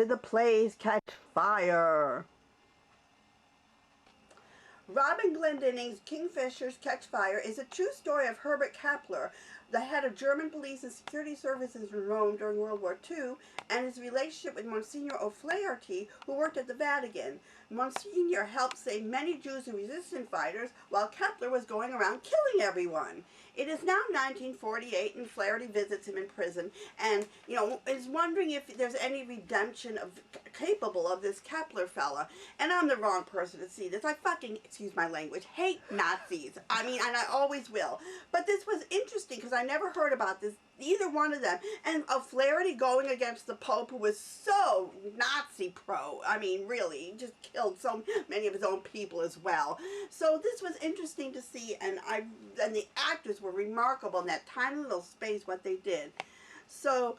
did the plays catch fire? Robin Glendinnings's Kingfisher's Catch Fire is a true story of Herbert Kappler, the head of German police and security services in Rome during World War II, and his relationship with Monsignor O'Flaherty, who worked at the Vatican. Monsignor helped save many Jews and resistance fighters, while Kappler was going around killing everyone. It is now 1948, and Flaherty visits him in prison, and, is wondering if there's any redemption capable of this Kappler fella. And I'm the wrong person to see this. I fucking, excuse my language, hate Nazis. I mean, and I always will. But this was interesting, because I never heard about this, either one of them. And O'Flaherty going against the Pope, who was so Nazi pro. I mean, really, he just killed so many of his own people as well. So this was interesting to see, and the actors were remarkable in that tiny little space, what they did. So,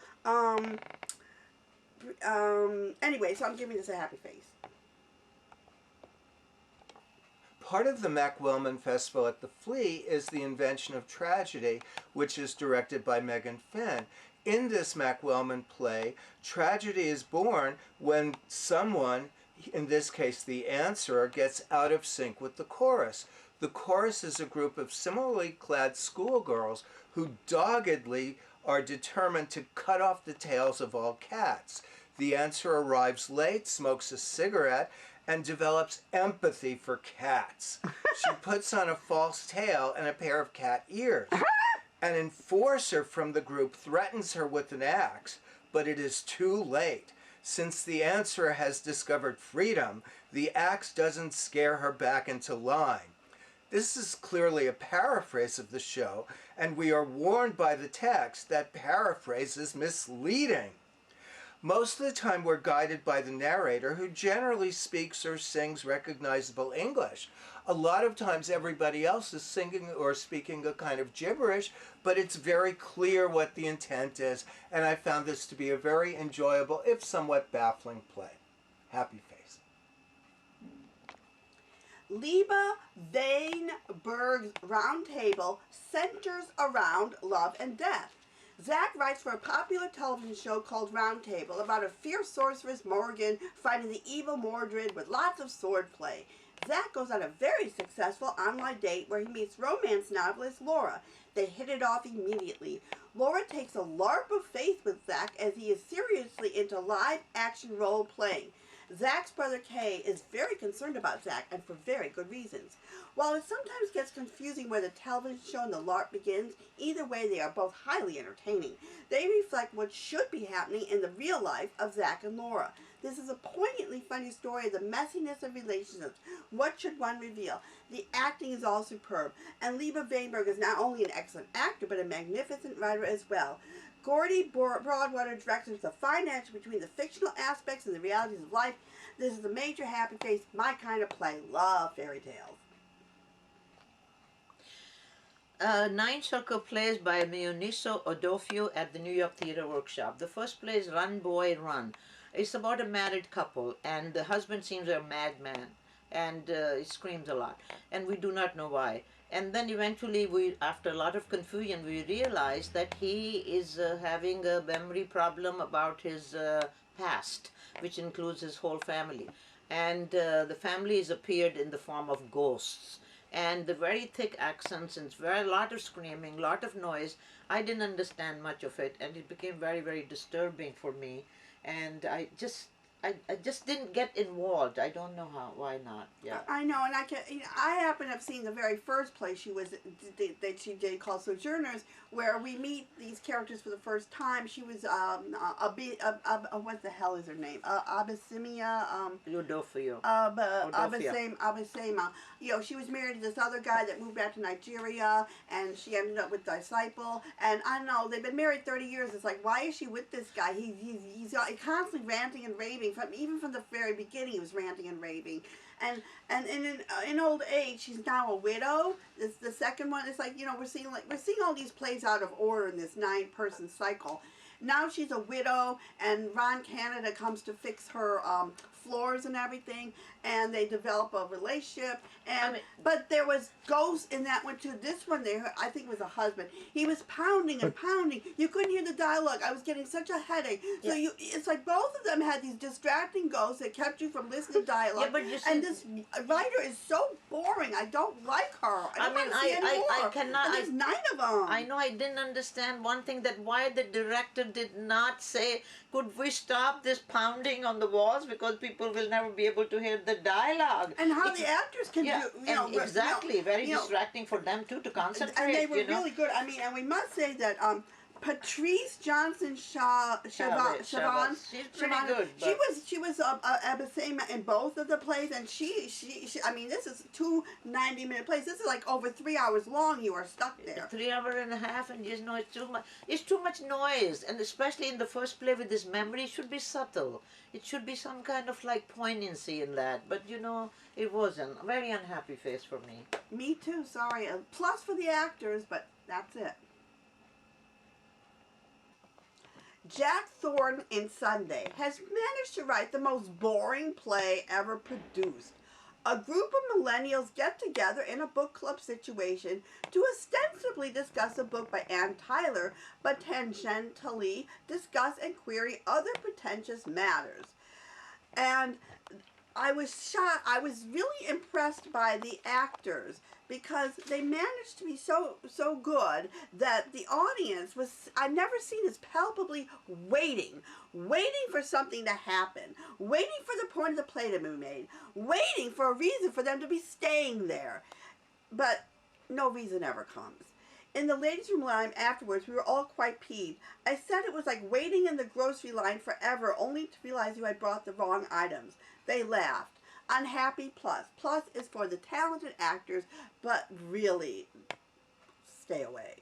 anyway, so I'm giving this a happy face. Part of the Mac Wellman Festival at the Flea is the Invention of Tragedy, which is directed by Megan Finn. In this Mac Wellman play, tragedy is born when someone, in this case the answerer, gets out of sync with the chorus. The chorus is a group of similarly clad schoolgirls who doggedly are determined to cut off the tails of all cats. The answerer arrives late, smokes a cigarette, and develops empathy for cats. She puts on a false tail and a pair of cat ears. An enforcer from the group threatens her with an axe, but it is too late. Since the answerer has discovered freedom, the axe doesn't scare her back into line. This is clearly a paraphrase of the show, and we are warned by the text that paraphrase is misleading. Most of the time we're guided by the narrator, who generally speaks or sings recognizable English. A lot of times everybody else is singing or speaking a kind of gibberish, but it's very clear what the intent is, and I found this to be a very enjoyable, if somewhat baffling play. Happy face. Liebe Weinberg's Round Table centers around love and death. Zach writes for a popular television show called Round Table about a fierce sorceress, Morgan, fighting the evil Mordred with lots of swordplay. Zach goes on a very successful online date where he meets romance novelist Laura. They hit it off immediately. Laura takes a LARP of faith with Zach as he is seriously into live action role playing. Zach's brother Kay is very concerned about Zach, and for very good reasons. While it sometimes gets confusing where the television show and the LARP begins, either way they are both highly entertaining. They reflect what should be happening in the real life of Zach and Laura. This is a poignantly funny story of the messiness of relationships. What should one reveal? The acting is all superb, and Liebe Weinberg is not only an excellent actor, but a magnificent writer as well. Gordy Broadwater directs the fine edge between the fictional aspects and the realities of life. This is a major happy face, my kind of play. Love fairy tales. 9 circle plays by Mioniso Odofio at the New York Theater Workshop. The first play is Run Boy Run. It's about a married couple, and the husband seems a madman, and he screams a lot, and we do not know why. And then eventually, after a lot of confusion, we realize that he is having a memory problem about his past, which includes his whole family. And the family has appeared in the form of ghosts. And the very thick accents and a lot of screaming, lot of noise. I didn't understand much of it, and it became very, very disturbing for me. And I just didn't get involved. I don't know why not. Yeah. I know, and I happen to have seen the very first play that she did called Sojourners, where we meet these characters for the first time. She was what the hell is her name? Abyssimia. Odofio. Abysema. She was married to this other guy that moved back to Nigeria, and she ended up with Disciple. And I don't know, they've been married 30 years. It's like, why is she with this guy? He's constantly ranting and raving. Even from the very beginning, he was ranting and raving, and in old age, she's now a widow. This the second one. It's like we're seeing all these plays out of order in this 9-person cycle. Now she's a widow, and Ron Canada comes to fix her floors and everything, and they develop a relationship. And I mean, but there was ghosts in that one too. This one, I think it was a husband. He was pounding and pounding. You couldn't hear the dialogue. I was getting such a headache. So it's like both of them had these distracting ghosts that kept you from listening to dialogue. Yeah, but you see, and this writer is so boring. I don't like her. I don't want to see any more. I cannot. And there's 9 of them. I know. I didn't understand one thing, that why the director did not say, could we stop this pounding on the walls because people will never be able to hear the dialogue. And how the actors can do, exactly, very distracting for them too to concentrate. And they were really good. I mean, and we must say that Patrice Johnson Siobhan, she's pretty good. She was same in both of the plays, and she I mean, this is 2 90-minute plays. This is like over 3 hours long. You are stuck there. 3 hours and a half, and you know, it's too much. It's too much noise, and especially in the first play with this memory, it should be subtle. It should be some kind of like poignancy in that. But you know, it wasn't. A very unhappy face for me. Me too. Sorry. A plus for the actors, but that's it. Jack Thorne in Sunday has managed to write the most boring play ever produced. A group of millennials get together in a book club situation to ostensibly discuss a book by Ann Tyler, but tangentially discuss and query other pretentious matters. And I was shocked. I was really impressed by the actors because they managed to be so good that the audience was, I've never seen this, palpably waiting for something to happen, waiting for the point of the play to be made, waiting for a reason for them to be staying there. But no reason ever comes. In the ladies' room line afterwards, we were all quite peeved. I said it was like waiting in the grocery line forever, only to realize you had brought the wrong items. They laughed. Unhappy plus. Plus is for the talented actors, but really, stay away.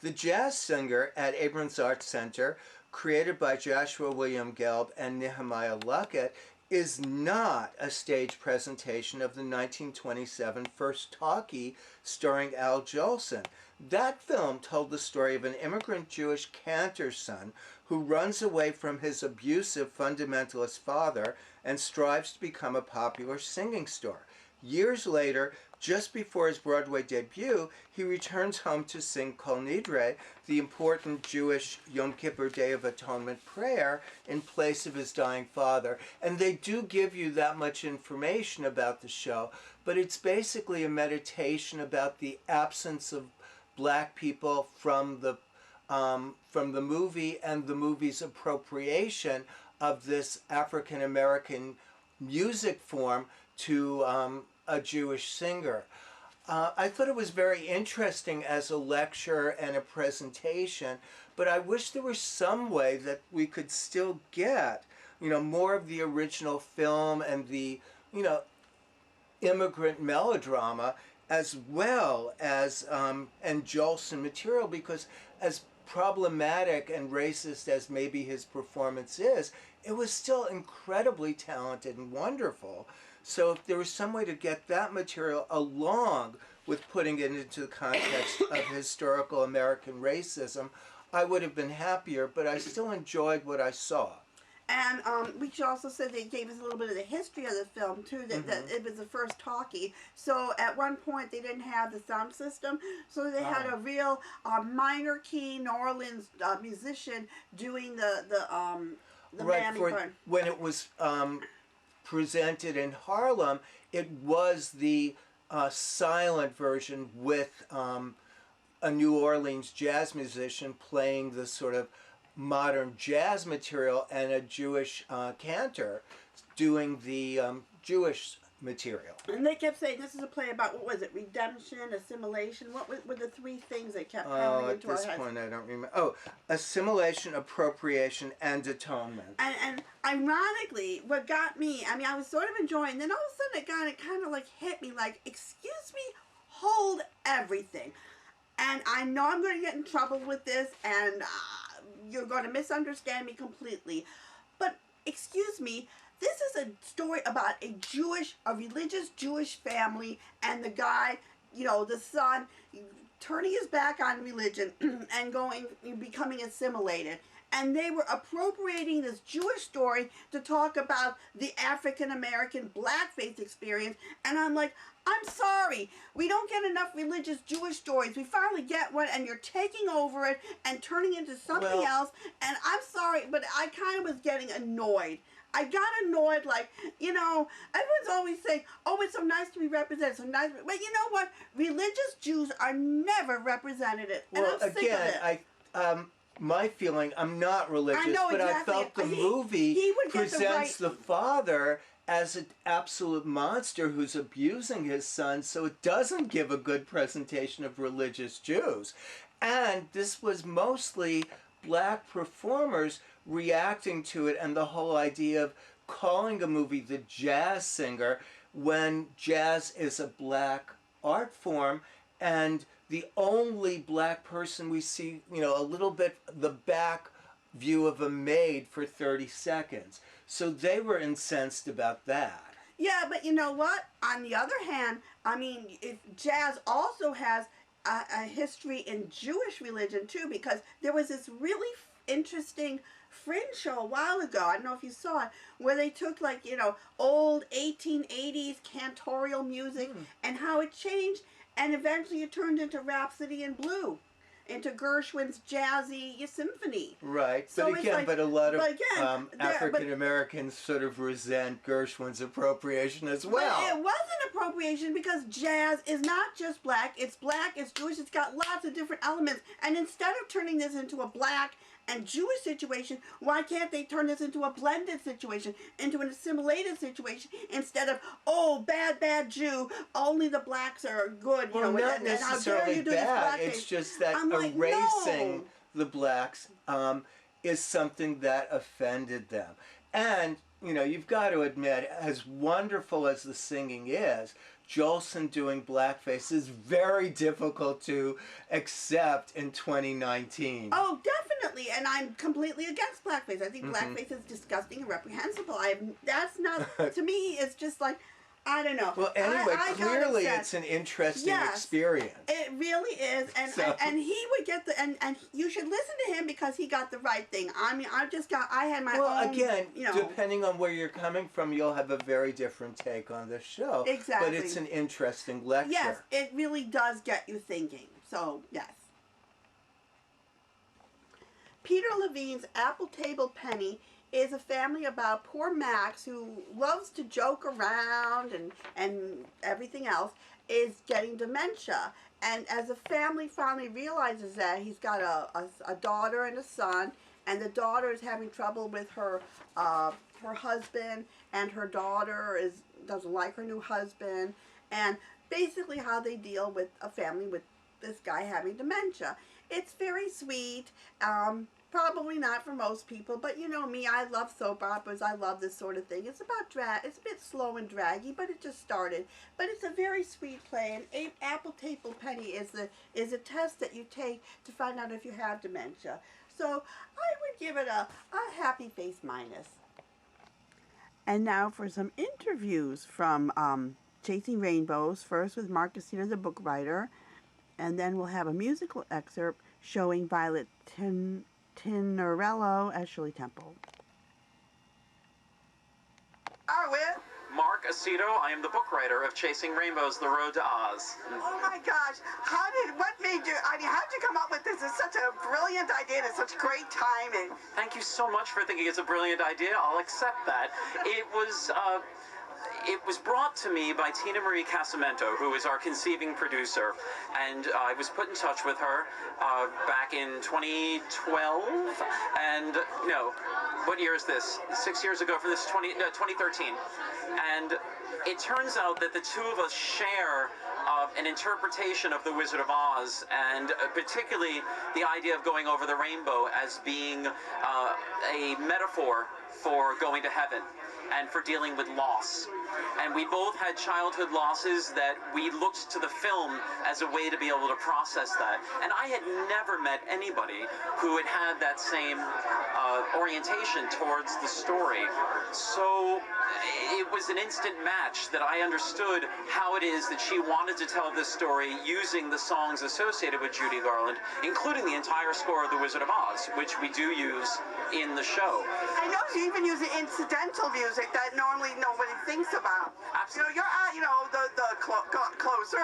The Jazz Singer at Abrons Arts Center, created by Joshua William Gelb and Nehemiah Luckett, is not a stage presentation of the 1927 First Talkie starring Al Jolson. That film told the story of an immigrant Jewish cantor's son who runs away from his abusive fundamentalist father and strives to become a popular singing star. Years later, just before his Broadway debut, he returns home to sing Kol Nidre, the important Jewish Yom Kippur Day of Atonement prayer, in place of his dying father. And they do give you that much information about the show, but it's basically a meditation about the absence of black people from the movie and the movie's appropriation of this African-American music form to a Jewish singer. I thought it was very interesting as a lecture and a presentation, but I wish there was some way that we could still get, more of the original film and the, immigrant melodrama, as well as and Jolson material, because as problematic and racist as maybe his performance is, it was still incredibly talented and wonderful. So if there was some way to get that material along with putting it into the context of historical American racism, I would have been happier, but I still enjoyed what I saw. And we should also say they gave us a little bit of the history of the film, too, that it was the first talkie. So at one point, they didn't have the sound system, so they had a real minor key New Orleans musician doing the right, when it was presented in Harlem, it was the silent version with a New Orleans jazz musician playing the sort of modern jazz material and a Jewish cantor doing the Jewish material. And they kept saying this is a play about, what was it, redemption, assimilation? What were the 3 things that kept coming into our heads? At this point I don't remember. Oh, assimilation, appropriation, and atonement. And ironically, what got me, I mean, I was sort of enjoying, then all of a sudden it kind of like hit me like, excuse me, hold everything. And I know I'm going to get in trouble with this, and you're going to misunderstand me completely. But excuse me, this is a story about a religious Jewish family, and the guy, the son, turning his back on religion and becoming assimilated. and they were appropriating this Jewish story to talk about the African American blackface experience. And I'm like, I'm sorry, we don't get enough religious Jewish stories. We finally get one, and you're taking over it and turning it into something else. And I'm sorry, but I kind of was getting annoyed. I got annoyed, like, you know, everyone's always saying, oh, it's so nice to be represented, so nice. But you know what? Religious Jews are never represented. And Well, I'm sick of it. my feeling, I'm not religious, I know, but exactly. I felt the movie presents the father as an absolute monster who's abusing his son, so it doesn't give a good presentation of religious Jews. And this was mostly black performers reacting to it, and the whole idea of calling a movie The Jazz Singer when jazz is a black art form, and the only black person we see, you know, a little bit the back view of a maid for 30 seconds. So they were incensed about that. Yeah, but you know what? On the other hand, I mean, jazz also has a history in Jewish religion too, because there was this really interesting fringe show a while ago, I don't know if you saw it, where they took, like, you know, old 1880s cantorial music and how it changed, and eventually it turned into Rhapsody in Blue, into Gershwin's jazzy symphony. Right, So but again, like, but a lot of African Americans sort of resent Gershwin's appropriation as well. But it wasn't appropriation, because jazz is not just black, it's Jewish, it's got lots of different elements. And instead of turning this into a black and Jewish situation, why can't they turn this into a blended situation, into an assimilated situation, instead of, oh, bad Jew, only the blacks are good, you well, know, not and how dare necessarily you do this bad. blackface. It's just that like, erasing no. the blacks is something that offended them. And, you know, you've got to admit, as wonderful as the singing is, Jolson doing blackface is very difficult to accept in 2019. Oh, definitely, and I'm completely against blackface. I think blackface is disgusting and reprehensible. That's not, to me, it's just like, I don't know. Well, anyway, I clearly it's an interesting experience. It really is, and he would get and you should listen to him, because he got the right thing. I mean, I had my own. Well, again, you know, depending on where you're coming from, you'll have a very different take on this show. Exactly. But it's an interesting lecture. Yes, it really does get you thinking. So, yes. Peter Levine's Apple Table Penny is a family about poor Max, who loves to joke around and everything else, is getting dementia. And as the family finally realizes that, he's got a daughter and a son, and the daughter is having trouble with her husband, and her daughter doesn't like her new husband, and basically how they deal with a family with this guy having dementia. It's very sweet. Probably not for most people, but you know me, I love soap operas. I love this sort of thing. It's about it's a bit slow and draggy, but it just started. But it's a very sweet play, and Apple Table Penny is a test that you take to find out if you have dementia. So I would give it a happy face minus. And now for some interviews from Chasing Rainbows, first with Marc, the book writer, and then we'll have a musical excerpt showing Violet Tinnirello as Shirley Temple. Are with Marc, Acito. I am the book writer of Chasing Rainbows, The Road to Oz. Oh my gosh, what made you, how did you come up with this? It's such a brilliant idea, and it's such great timing. Thank you so much for thinking it's a brilliant idea. I'll accept that. It was brought to me by Tina Marie Casamento, who is our conceiving producer, and I was put in touch with her back in 2012, and no, what year is this? 6 years ago, for this 2013, and it turns out that the two of us share an interpretation of The Wizard of Oz, and particularly the idea of going over the rainbow as being a metaphor for going to heaven and for dealing with loss. and we both had childhood losses that we looked to the film as a way to be able to process that. And I had never met anybody who had had that same orientation towards the story. So it was an instant match that I understood how it is that she wanted to tell this story using the songs associated with Judy Garland, including the entire score of The Wizard of Oz, which we do use in the show. I know you even use the incidental music that normally nobody thinks about. Absolutely. You know, closer.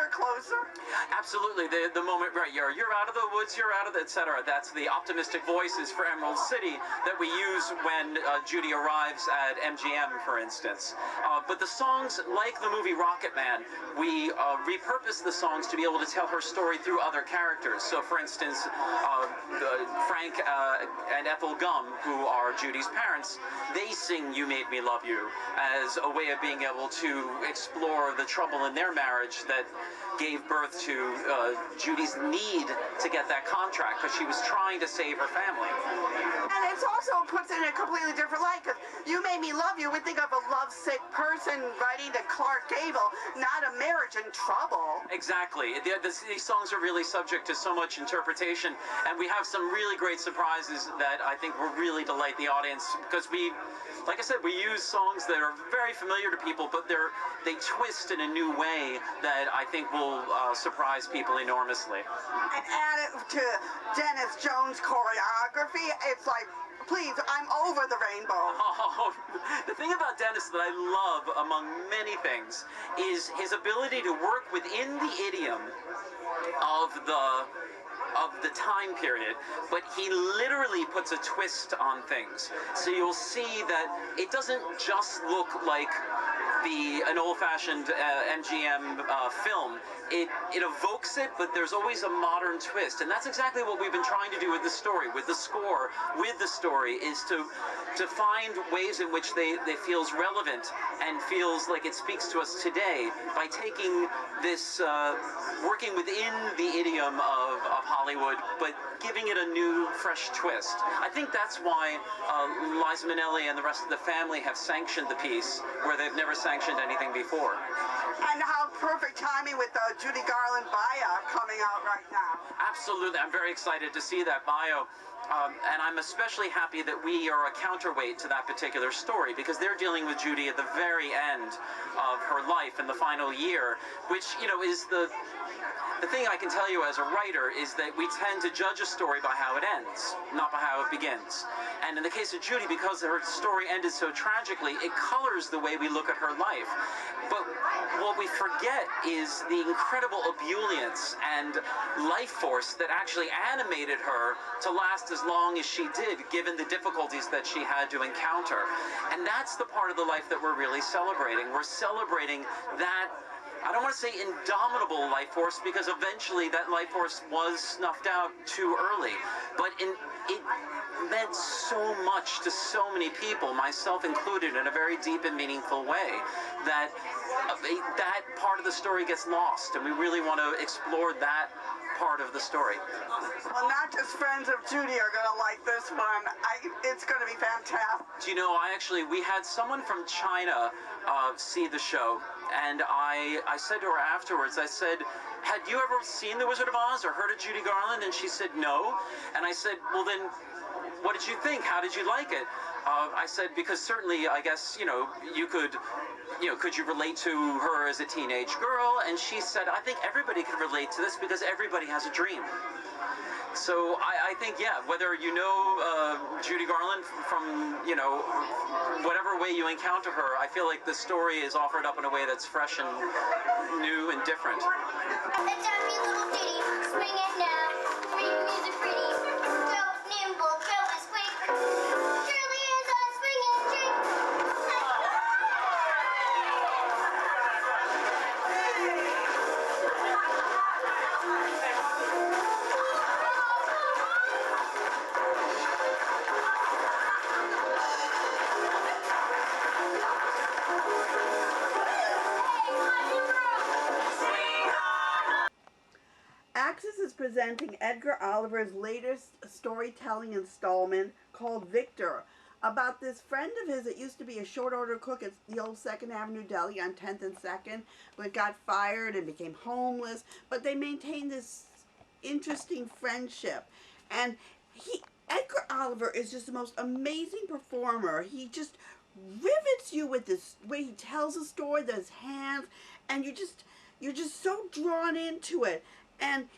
Absolutely. The moment, right, you're out of the woods, you're out of the, etc. That's the optimistic voices for Emerald City that we use when Judy arrives at MGM, for instance. But the songs, like the movie Rocket Man, we repurpose the songs to be able to tell her story through other characters. So, for instance, Frank and Ethel Gumm, who are Judy's parents, they sing You Made Me Love You as a way of being able to explore the trouble in their marriage that gave birth to Judy's need to get that contract because she was trying to save her family. And it also puts it in a completely different light, because You Made Me Love You, we think of a lovesick person writing to Clark Gable, not a marriage in trouble. Exactly. These songs are really subject to so much interpretation, and we have some really great surprises that I think will really delight the audience, because we, like I said, we use songs that are very familiar to people, but they twist in a new way that I think will surprise people enormously. And add it to Dennis Jones' choreography, it's like, please, I'm over the rainbow. Oh, the thing about Dennis that I love, among many things, is his ability to work within the idiom of the time period, but he literally puts a twist on things. So you'll see that it doesn't just look like an old-fashioned MGM film. It evokes it, but there's always a modern twist, and that's exactly what we've been trying to do with the story, with the score, with the story, is to find ways in which they feels relevant and feels like it speaks to us today by taking this, working within the idiom of Hollywood, but giving it a new, fresh twist. I think that's why Liza Minnelli and the rest of the family have sanctioned the piece where they've never sanctioned anything before. And how perfect timing with the Judy Garland bio coming out right now. Absolutely. I'm very excited to see that bio. And I'm especially happy that we are a counterweight to that particular story, because they're dealing with Judy at the very end of her life in the final year, which, you know, is the thing I can tell you as a writer is that we tend to judge a story by how it ends, not by how it begins. And in the case of Judy, because her story ended so tragically, it colors the way we look at her life. But what we forget is the incredible ebullience and life force that actually animated her to last as long as she did, given the difficulties that she had to encounter. And that's the part of the life that we're really celebrating. We're celebrating that, I don't want to say indomitable life force, because eventually that life force was snuffed out too early. But it meant so much to so many people, myself included, in a very deep and meaningful way, that that part of the story gets lost, and we really want to explore that part of the story. Well, not just friends of Judy are going to like this one. It's going to be fantastic. Do you know, we had someone from China see the show, and I said to her afterwards, I said, had you ever seen The Wizard of Oz or heard of Judy Garland? And she said, no. And I said, well then, what did you think? How did you like it? I said, because certainly, I guess, could you relate to her as a teenage girl? And she said, I think everybody could relate to this because everybody has a dream. So I think, yeah, whether you know Judy Garland from, whatever way you encounter her, I feel like the story is offered up in a way that's fresh and new and different. Let's have me little ditty, swing it now, make music pretty, go nimble, go as quick, Shirley is a swinging chick. Axis is presenting Edgar Oliver's latest storytelling installment called Victor, about this friend of his that used to be a short order cook at the old 2nd Avenue Deli on 10th and 2nd, but got fired and became homeless. But they maintained this interesting friendship. And Edgar Oliver is just the most amazing performer. He just rivets you with this way he tells a story, his hands, and you're just so drawn into it. And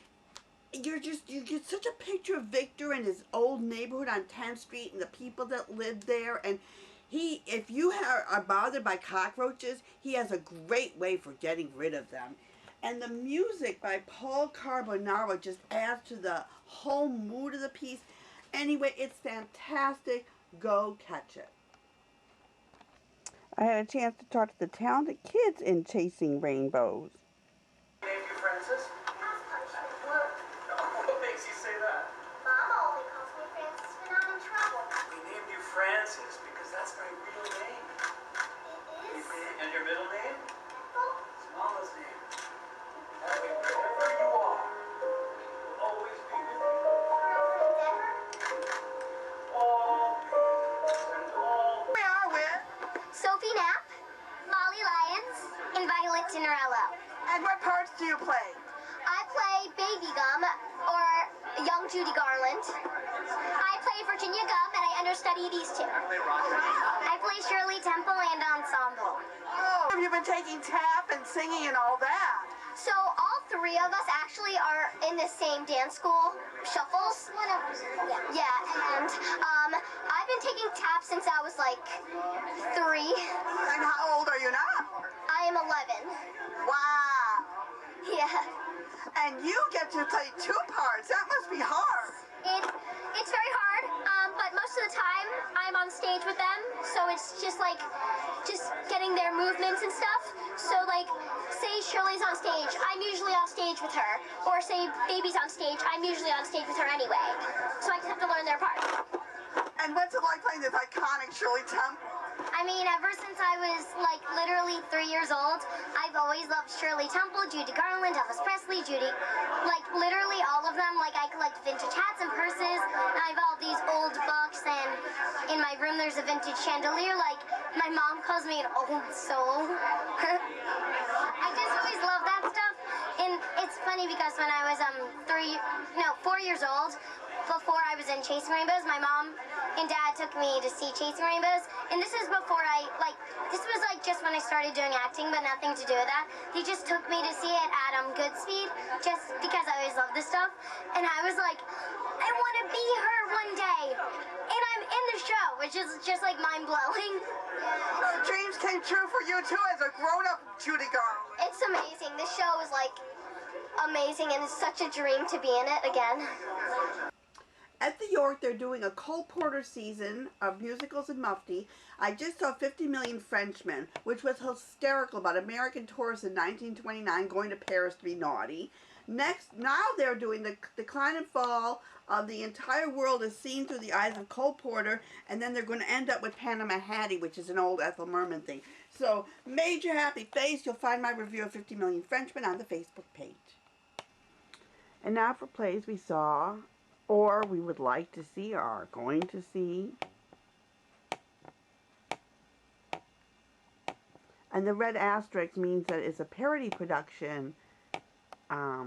you get such a picture of Victor and his old neighborhood on 10th Street and the people that lived there. And if you are bothered by cockroaches, he has a great way for getting rid of them. And the music by Paul Carbonaro just adds to the whole mood of the piece. Anyway, it's fantastic. Go catch it. I had a chance to talk to the talented kids in Chasing Rainbows. Name you Francis? What makes you say that? Mama only calls me Francis when I'm in trouble. We named you Francis because that's my real name. It is. And your middle name? Well, It's Mama's name. That way, wherever you are, will always be with you. forever and ever. All peace and all. We are with. Sophie Knapp, Molly Lyons, and Violet Tinnirello. And what parts do you play? I play Baby Gumm, or Young Judy Garland. I play Virginia Gumm, and I understudy these two. I play Shirley Temple and ensemble. Oh, have you been taking tap and singing and all that? So all three of us actually are in the same dance school, Shuffles. Yeah, and I've been taking tap since I was like 3. And how old are you now? I am 11. Wow. Yeah. And you get to play 2 parts. That must be hard. It's very hard, but most of the time I'm on stage with them, so it's just getting their movements and stuff. So like, say Shirley's on stage, I'm usually on stage with her, or say Baby's on stage, I'm usually on stage with her anyway. So I just have to learn their parts. And what's it like playing this iconic Shirley Temple? I mean, ever since I was like literally 3 years old, I've always loved Shirley Temple, Judy Garland, Elvis Presley, like literally all of them. Like I collect vintage hats and purses, and I have all these old books, and in my room there's a vintage chandelier. Like my mom calls me an old soul. I just always love that stuff. And it's funny because when I was 4 years old, before I was in Chasing Rainbows, my mom and dad took me to see Chasing Rainbows, and this is before this was like just when I started doing acting, but nothing to do with that. They just took me to see it at Goodspeed, just because I always loved this stuff, and I was like, I want to be her one day, and I'm in the show, which is just like mind-blowing. Dreams came true for you too as a grown-up Judy Garland. It's amazing. This show is like amazing, and it's such a dream to be in it again. At the York, they're doing a Cole Porter season of musicals and mufti. I just saw 50 Million Frenchmen, which was hysterical about American tourists in 1929 going to Paris to be naughty. Now they're doing the decline and fall of the entire world is seen through the eyes of Cole Porter, and then they're going to end up with Panama Hattie, which is an old Ethel Merman thing. So, major happy face. You'll find my review of 50 Million Frenchmen on the Facebook page. And now for plays we saw, or we would like to see, or are going to see. And the red asterisk means that it's a parody production. A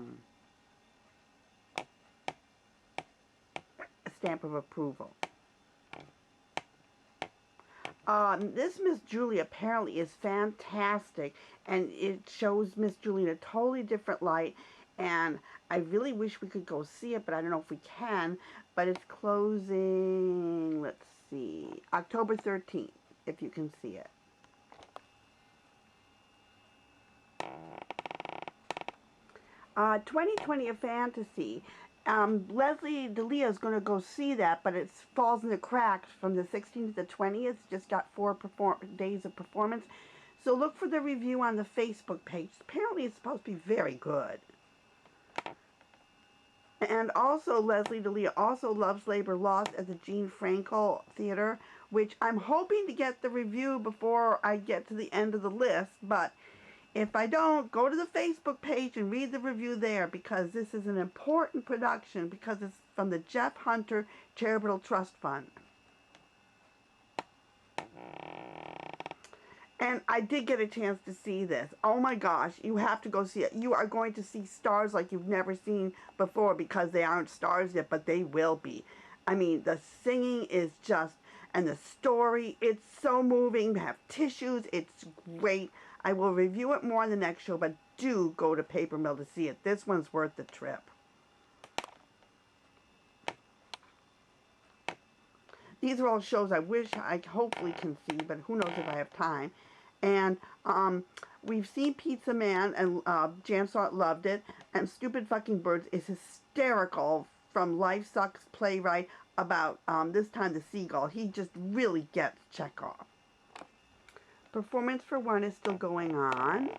stamp of approval. This Miss Julie apparently is fantastic, and it shows Miss Julie in a totally different light, and I really wish we could go see it, but I don't know if we can. But it's closing, let's see, October 13th, if you can see it. Uh, 2020 A Fantasy. Leslie Delia is going to go see that, but it falls in the cracks from the 16th to the 20th. Just got 4 days of performance. So look for the review on the Facebook page. Apparently it's supposed to be very good. And also, Leslie Delia also loves Labor Lost at the Jean Franco Theater, which I'm hoping to get the review before I get to the end of the list. But if I don't, go to the Facebook page and read the review there, because this is an important production, because it's from the Jeff Hunter Charitable Trust Fund. And I did get a chance to see this. Oh my gosh, you have to go see it. You are going to see stars like you've never seen before, because they aren't stars yet, but they will be. I mean, the singing is just, and the story, it's so moving. They have tissues, it's great. I will review it more in the next show, but do go to Paper Mill to see it. This one's worth the trip. These are all shows I wish I hopefully can see, but who knows if I have time. And we've seen Pizza Man, and Jan saw it, loved it. And Stupid Fucking Birds is hysterical, from Life Sucks playwright, about this time the seagull. He just really gets Chekhov. Performance for One is still going on.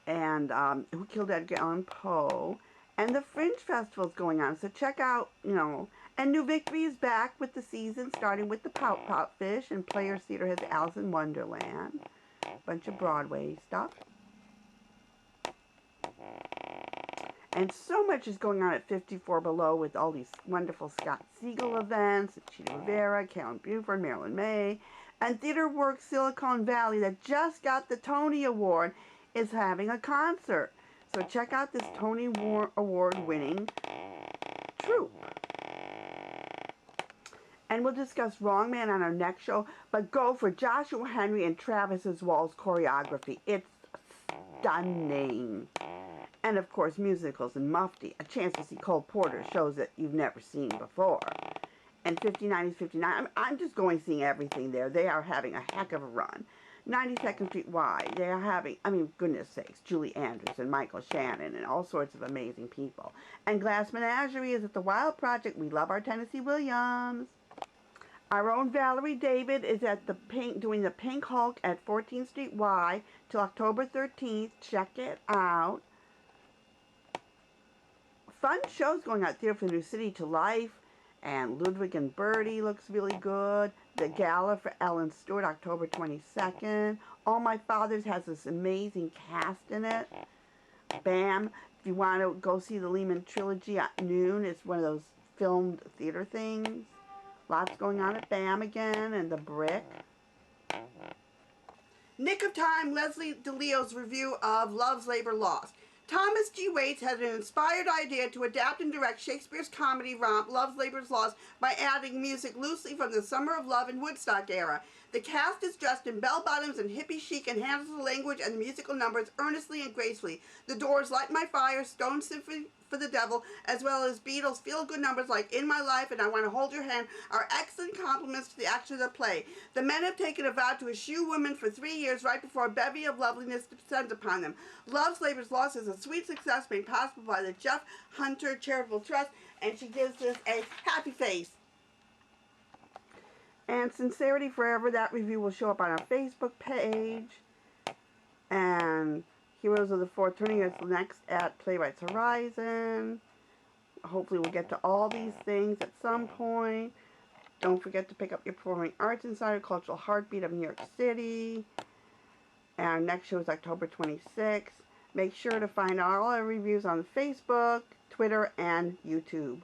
And Who Killed Edgar Allan Poe. And the Fringe Festival is going on. So check out, you know. And New Victory is back with the season, starting with the Pout Pout Fish. And Players Theater has Alice in Wonderland. Bunch of Broadway stuff. And so much is going on at 54 Below with all these wonderful Scott Siegel events. Cheetah Rivera, Karen Buford, Marilyn May. And Theater Works Silicon Valley, that just got the Tony Award, is having a concert. So check out this Tony Award winning troupe. And we'll discuss Wrong Man on our next show, but go for Joshua Henry and Travis Wall's choreography. It's stunning. And of course, musicals and Mufti. A chance to see Cole Porter, shows that you've never seen before. And 59 is 59. I'm just going seeing everything there. They are having a heck of a run. 92nd Street Y, they are having, I mean, goodness sakes, Julie Andrews and Michael Shannon and all sorts of amazing people. And Glass Menagerie is at the Wild Project. We love our Tennessee Williams. Our own Valerie David is at the doing the Pink Hulk at 14th Street Y till October 13th. Check it out. Fun shows going out there for New City to Life. And Ludwig and Bertie looks really good. The Gala for Ellen Stewart, October 22nd. All My Fathers has this amazing cast in it. BAM. If you want to go see the Lehman Trilogy at noon, it's one of those filmed theater things. Lots going on at BAM again, and the Brick. Nick of Time, Leslie DeLeo's review of Love's Labor Lost. Thomas G. Waits had an inspired idea to adapt and direct Shakespeare's comedy romp Love's Labor's Lost by adding music loosely from the Summer of Love and Woodstock era. The cast is dressed in bell-bottoms and hippie chic and handles the language and the musical numbers earnestly and gracefully. The Doors' Light My Fire, Stone Symphony for the Devil, as well as Beatles' feel-good numbers like In My Life and I Want to Hold Your Hand are excellent compliments to the action of the play. The men have taken a vow to eschew women for 3 years right before a bevy of loveliness descends upon them. Love's Labor's Lost is a sweet success made possible by the Jeff Hunter Charitable Trust, and she gives this a happy face. And Sincerity Forever, that review will show up on our Facebook page. And Heroes of the Fourth Turning is next at Playwrights Horizon. Hopefully we'll get to all these things at some point. Don't forget to pick up your Performing Arts Insider, Cultural Heartbeat of New York City. And our next show is October 26th. Make sure to find all our reviews on Facebook, Twitter, and YouTube.